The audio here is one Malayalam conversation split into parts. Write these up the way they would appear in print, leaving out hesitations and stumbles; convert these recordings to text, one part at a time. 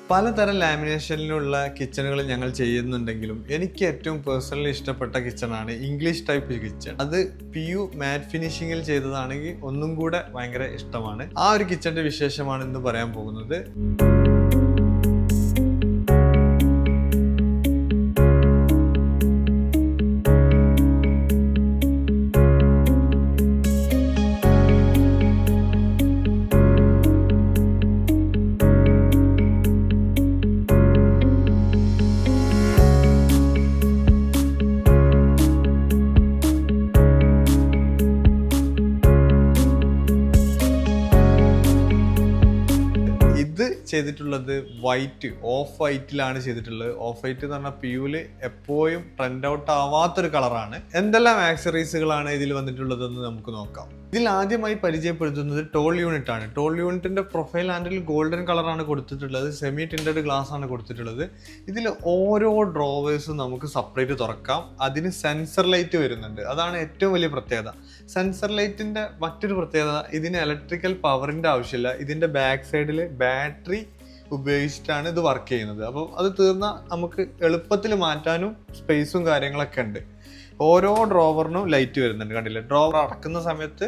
പലതരം ലാമിനേഷനിലുള്ള കിച്ചണുകൾ ഞങ്ങൾ ചെയ്യുന്നുണ്ടെങ്കിലും എനിക്ക് ഏറ്റവും പേഴ്സണലി ഇഷ്ടപ്പെട്ട കിച്ചണാണ് ഇംഗ്ലീഷ് ടൈപ്പ് കിച്ചൺ. അത് PU മാറ്റ് ഫിനിഷിങ്ങിൽ ചെയ്തതാണെങ്കിൽ ഒന്നും കൂടെ ഭയങ്കര ഇഷ്ടമാണ്. ആ ഒരു കിച്ചണിന്റെ വിശേഷമാണ് ഇന്ന് പറയാൻ പോകുന്നത്. ഇത് ചെയ്തിട്ടുള്ളത് ഓഫ് വൈറ്റിലാണ് ചെയ്തിട്ടുള്ളത്. ഓഫ് വൈറ്റ് എന്ന് പറഞ്ഞാൽ PUവിൽ എപ്പോഴും ട്രെൻഡ് ഔട്ട് ആവാത്തൊരു കളറാണ്. എന്തെല്ലാം ആക്സറീസുകളാണ് ഇതിൽ വന്നിട്ടുള്ളതെന്ന് നമുക്ക് നോക്കാം. ഇതിൽ ആദ്യമായി പരിചയപ്പെടുത്തുന്നത് ടോൾ യൂണിറ്റ് ആണ്. ടോൾ യൂണിറ്റിന്റെ പ്രൊഫൈൽ ഹാൻഡിൽ ഗോൾഡൻ കളറാണ് കൊടുത്തിട്ടുള്ളത്. സെമി ടിൻറ്റഡ് ഗ്ലാസ് ആണ് കൊടുത്തിട്ടുള്ളത്. ഇതിൽ ഓരോ ഡ്രോവേഴ്സും നമുക്ക് സെപ്പറേറ്റ് തുറക്കാം. അതിന് സെൻസർ ലൈറ്റ് വരുന്നുണ്ട്. അതാണ് ഏറ്റവും വലിയ പ്രത്യേകത. സെൻസർ ലൈറ്റിന്റെ മറ്റൊരു പ്രത്യേകത, ഇതിന് ഇലക്ട്രിക്കൽ പവറിന്റെ ആവശ്യമില്ല. ഇതിന്റെ ബാക്ക് സൈഡിൽ ബാറ്ററി ഉപയോഗിച്ചിട്ടാണ് ഇത് വർക്ക് ചെയ്യുന്നത്. അപ്പോൾ അത് തീർന്നാൽ നമുക്ക് എളുപ്പത്തിൽ മാറ്റാനും സ്പേസും കാര്യങ്ങളൊക്കെ ഉണ്ട്. ഓരോ ഡ്രോവറിനും ലൈറ്റ് വരുന്നുണ്ട്. കണ്ടില്ലേ, ഡ്രോവർ അടക്കുന്ന സമയത്ത്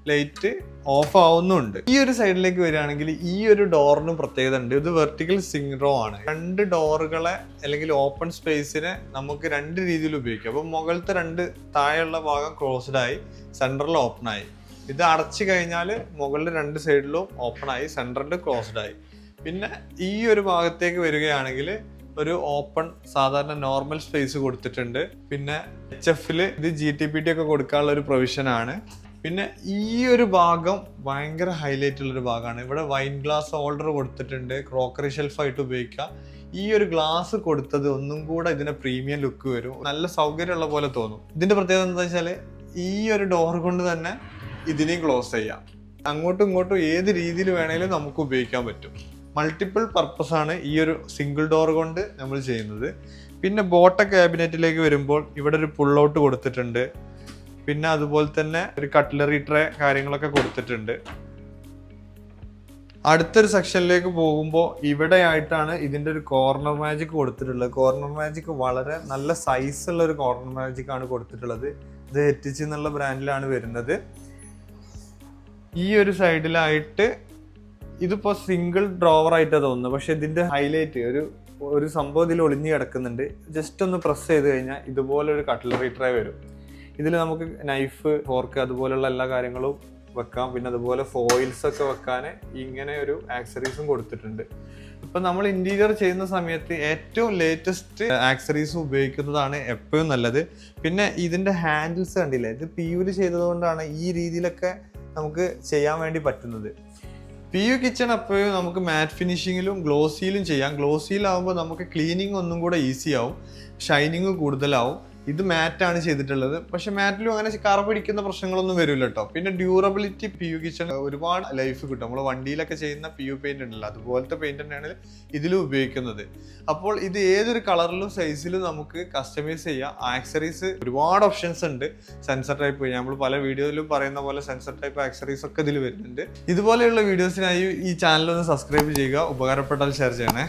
ലൈറ്റ് ഓഫ് ആവുന്നുണ്ട്. ഈ ഒരു സൈഡിലേക്ക് വരികയാണെങ്കിൽ ഈ ഒരു ഡോറിനും പ്രത്യേകത ഉണ്ട്. ഇത് വെർട്ടിക്കൽ സിങ്ക്രോ ആണ്. രണ്ട് ഡോറുകളെ അല്ലെങ്കിൽ ഓപ്പൺ സ്പേസിനെ നമുക്ക് രണ്ട് രീതിയിൽ ഉപയോഗിക്കാം. അപ്പോൾ മുകളിലത്തെ രണ്ട് താഴെയുള്ള ഭാഗം ക്ലോസ്ഡ് ആയി, സെൻട്രൽ ഓപ്പൺ ആയി. ഇത് അടച്ചു കഴിഞ്ഞാൽ മുകളിൽ രണ്ട് സൈഡിലും ഓപ്പൺ ആയി, സെൻട്രൽ ക്ലോസ്ഡ് ആയി. പിന്നെ ഈ ഒരു ഭാഗത്തേക്ക് വരികയാണെങ്കിൽ ഒരു ഓപ്പൺ സാധാരണ നോർമൽ സ്പേസ് കൊടുത്തിട്ടുണ്ട്. പിന്നെ HFൽ ഇത് GTPT ഒക്കെ കൊടുക്കാനുള്ള ഒരു പ്രൊവിഷനാണ്. പിന്നെ ഈ ഒരു ഭാഗം ഭയങ്കര ഹൈലൈറ്റ് ഉള്ളൊരു ഭാഗമാണ്. ഇവിടെ വൈൻ ഗ്ലാസ് ഹോൾഡർ കൊടുത്തിട്ടുണ്ട്, ക്രോക്കറി ഷെൽഫായിട്ട് ഉപയോഗിക്കാം. ഈ ഒരു ഗ്ലാസ് കൊടുത്തത് ഒന്നും കൂടെ ഇതിന് പ്രീമിയം ലുക്ക് വരും, നല്ല സൗകര്യമുള്ള പോലെ തോന്നും. ഇതിന്റെ പ്രത്യേകത എന്താ വെച്ചാൽ ഈ ഒരു ഡോർ കൊണ്ട് തന്നെ ഇതിനെയും ക്ലോസ് ചെയ്യാം. അങ്ങോട്ടും ഇങ്ങോട്ടും ഏത് രീതിയിൽ വേണേലും നമുക്ക് ഉപയോഗിക്കാൻ പറ്റും. മൾട്ടിപ്പിൾ പർപ്പസ് ആണ് ഈ ഒരു സിംഗിൾ ഡോർ കൊണ്ട് നമ്മൾ ചെയ്യുന്നത്. പിന്നെ ബോട്ട ക്യാബിനറ്റിലേക്ക് വരുമ്പോൾ ഇവിടെ ഒരു പുൾ ഔട്ട് കൊടുത്തിട്ടുണ്ട്. പിന്നെ അതുപോലെ തന്നെ ഒരു കട്ട്ലറി ട്രേ കാര്യങ്ങളൊക്കെ കൊടുത്തിട്ടുണ്ട്. അടുത്തൊരു സെക്ഷനിലേക്ക് പോകുമ്പോൾ ഇവിടെ ആയിട്ടാണ് ഇതിൻ്റെ ഒരു കോർണർ മാജിക് കൊടുത്തിട്ടുള്ളത്. കോർണർ മാജിക് വളരെ നല്ല സൈസുള്ള ഒരു കോർണർ മാജിക് ആണ് കൊടുത്തിട്ടുള്ളത്. ഇത് HTC എന്നുള്ള ബ്രാൻഡിലാണ് വരുന്നത്. ഈ ഒരു സൈഡിലായിട്ട് ഇതിപ്പോൾ സിംഗിൾ ഡ്രോവർ ആയിട്ടാണ് തോന്നുന്നത്, പക്ഷെ ഇതിന്റെ ഹൈലൈറ്റ് ഒരു സംഭവം ഇതിൽ ഒളിഞ്ഞു കിടക്കുന്നുണ്ട്. ജസ്റ്റ് ഒന്ന് പ്രസ് ചെയ്ത് കഴിഞ്ഞാൽ ഇതുപോലെ ഒരു കട്ട്ലറി ട്രേ വരും. ഇതിൽ നമുക്ക് നൈഫ്, ഫോർക്ക് അതുപോലുള്ള എല്ലാ കാര്യങ്ങളും വെക്കാം. പിന്നെ അതുപോലെ ഫോയിൽസ് ഒക്കെ വെക്കാൻ ഇങ്ങനെ ഒരു ആക്സറീസും കൊടുത്തിട്ടുണ്ട്. ഇപ്പം നമ്മൾ ഇന്റീരിയർ ചെയ്യുന്ന സമയത്ത് ഏറ്റവും ലേറ്റസ്റ്റ് ആക്സറീസ് ഉപയോഗിക്കുന്നതാണ് എപ്പോഴും നല്ലത്. പിന്നെ ഇതിന്റെ ഹാൻഡിൽസ് കണ്ടില്ലേ, ഇത് PUവിൽ ചെയ്തതുകൊണ്ടാണ് ഈ രീതിയിലൊക്കെ നമുക്ക് ചെയ്യാൻ വേണ്ടി പറ്റുന്നത്. PU കിച്ചൺ എപ്പോഴും നമുക്ക് മാറ്റ് ഫിനിഷിങ്ങിലും ഗ്ലോസിയിലും ചെയ്യാം. ഗ്ലോസിയിലാവുമ്പോൾ നമുക്ക് ക്ലീനിങ് ഒന്നും കൂടെ ഈസി ആവും, ഷൈനിങ് കൂടുതലാവും. ഇത് മാറ്റാണ് ചെയ്തിട്ടുള്ളത്. പക്ഷെ മാറ്റിലും അങ്ങനെ കറ പിടിക്കുന്ന പ്രശ്നങ്ങളൊന്നും വരില്ല കേട്ടോ. പിന്നെ ഡ്യൂറബിലിറ്റി PU കിച്ചൺ ഒരുപാട് ലൈഫ് കിട്ടും. നമ്മൾ വണ്ടിയിലൊക്കെ ചെയ്യുന്ന PU പെയിന്റ് ഉണ്ടല്ലോ, അതുപോലത്തെ പെയിന്റ് തന്നെയാണ് ഇതിലും ഉപയോഗിക്കുന്നത്. അപ്പോൾ ഇത് ഏതൊരു കളറിലും സൈസിലും നമുക്ക് കസ്റ്റമൈസ് ചെയ്യാം. ആക്സറീസ് ഒരുപാട് ഓപ്ഷൻസ് ഉണ്ട്. സെൻസർ ടൈപ്പ്, നമ്മൾ പല വീഡിയോയിലും പറയുന്ന പോലെ സെൻസർ ടൈപ്പ് ആക്സറീസ് ഒക്കെ ഇതിൽ വരുന്നുണ്ട്. ഇതുപോലെയുള്ള വീഡിയോസിനായി ഈ ചാനൽ ഒന്ന് സബ്സ്ക്രൈബ് ചെയ്യുക. ഉപകാരപ്പെട്ടാൽ ഷെയർ ചെയ്യണേ.